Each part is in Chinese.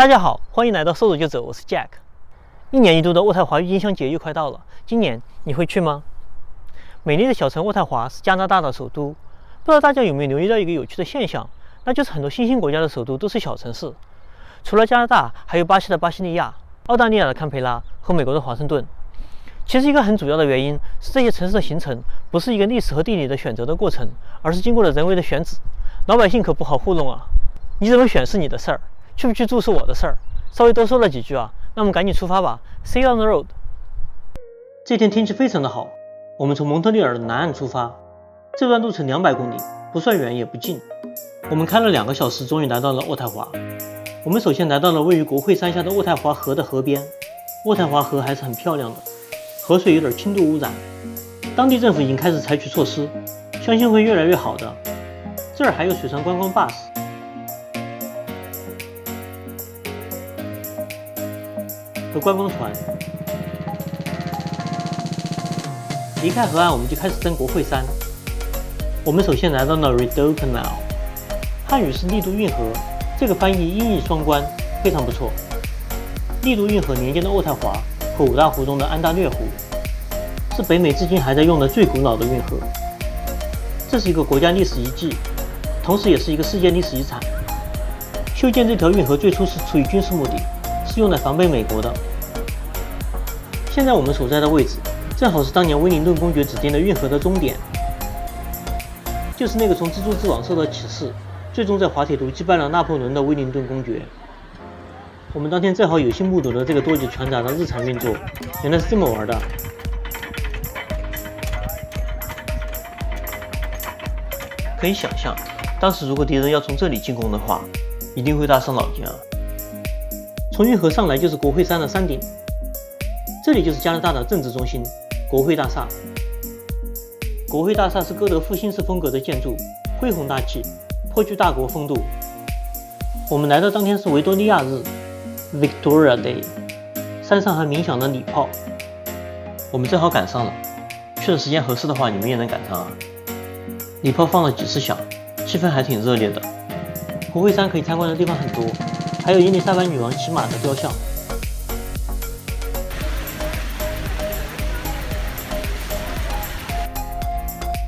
大家好，欢迎来到说走就走，我是 Jack。一年一度的渥太华郁金香节又快到了，今年你会去吗？美丽的小城渥太华是加拿大的首都，不知道大家有没有留意到一个有趣的现象，那就是很多新兴国家的首都都是小城市。除了加拿大，还有巴西的巴西利亚、澳大利亚的堪培拉和美国的华盛顿。其实一个很主要的原因是这些城市的形成不是一个历史和地理的选择的过程，而是经过了人为的选址。老百姓可不好糊弄啊，你怎么选是你的事儿，去不去住是我的事儿。稍微多说了几句啊，那我们赶紧出发吧 ，See you on the road。这天天气非常的好，我们从蒙特利尔的南岸出发，这段路程200公里，不算远也不近。我们开了2个小时，终于来到了渥太华。我们首先来到了位于国会山下的渥太华河的河边。渥太华河还是很漂亮的，河水有点轻度污染，当地政府已经开始采取措施，相信会越来越好的。这儿还有水上观光 bus。和观光船。离开河岸，我们就开始登国会山。我们首先来到了 Rideau Canal， 汉语是利都运河，这个翻译音译双关，非常不错。利都运河连接了渥太华和5大湖中的安大略湖，是北美至今还在用的最古老的运河。这是一个国家历史遗迹，同时也是一个世界历史遗产。修建这条运河最初是出于军事目的，是用来防备美国的。现在我们所在的位置，正好是当年威灵顿公爵指定的运河的终点，就是那个从蜘蛛之网受到启示，最终在滑铁卢击败了拿破仑的威灵顿公爵。我们当天正好有幸目睹了这个多级船闸的日常运作，原来是这么玩的。可以想象，当时如果敌人要从这里进攻的话，一定会大伤脑筋啊！从运河上来就是国会山的山顶，这里就是加拿大的政治中心——国会大厦。国会大厦是哥德复兴式风格的建筑，恢宏大气，颇具大国风度。我们来的当天是维多利亚日 （Victoria Day）， 山上还鸣响了礼炮。我们正好赶上了，去的时间合适的话，你们也能赶上啊！礼炮放了几次响，气氛还挺热烈的。国会山可以参观的地方很多，还有伊丽莎白女王骑马的雕像。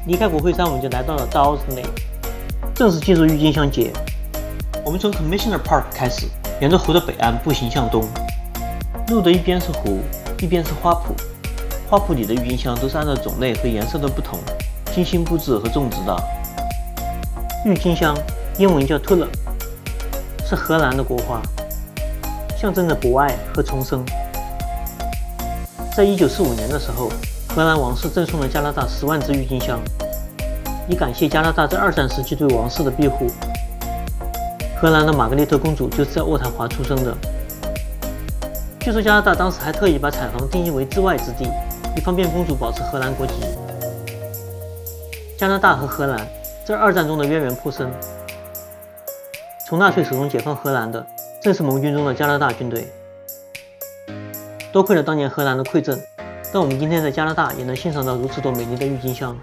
离开国会山，我们就来到了 Dawes Lake， 正式进入郁金香节。我们从 Commissioner Park 开始，沿着湖的北岸步行向东。路的一边是湖，一边是花圃，花圃里的郁金香都是按照种类和颜色的不同，精心布置和种植的。郁金香英文叫 Tulip， 是荷兰的国花，象征着博爱和重生。在1945年的时候，荷兰王室赠送了加拿大10万支郁金香，以感谢加拿大在2战时期对王室的庇护。荷兰的玛格丽特公主就是在渥太华出生的。据说加拿大当时还特意把产房定义为治外之地，以方便公主保持荷兰国籍。加拿大和荷兰在2战中的渊源颇深，从纳粹手中解放荷兰的正是盟军中的加拿大军队。多亏了当年荷兰的馈赠，让我们今天在加拿大也能欣赏到如此多美丽的郁金香。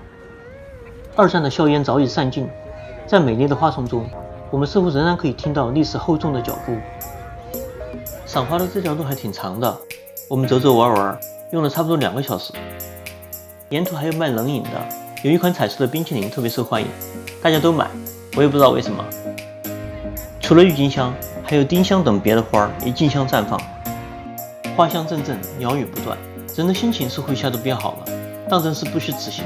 2战的硝烟早已散尽，在美丽的花丛中，我们似乎仍然可以听到历史厚重的脚步。赏花的这条路还挺长的，我们走走玩玩，用了差不多2个小时。沿途还有卖冷饮的，有一款彩色的冰淇淋特别受欢迎，大家都买，我也不知道为什么。除了郁金香，还有丁香等别的花也竞相绽放，花香阵阵，鸟语不断，人的心情似乎一下都变好了，当真是不虚此行。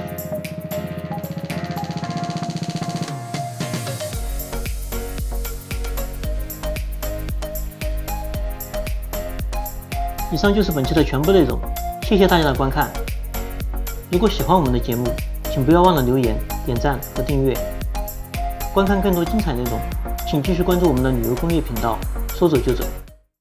以上就是本期的全部内容，谢谢大家的观看。如果喜欢我们的节目，请不要忘了留言、点赞和订阅。观看更多精彩内容，请继续关注我们的旅游攻略频道，说走就走。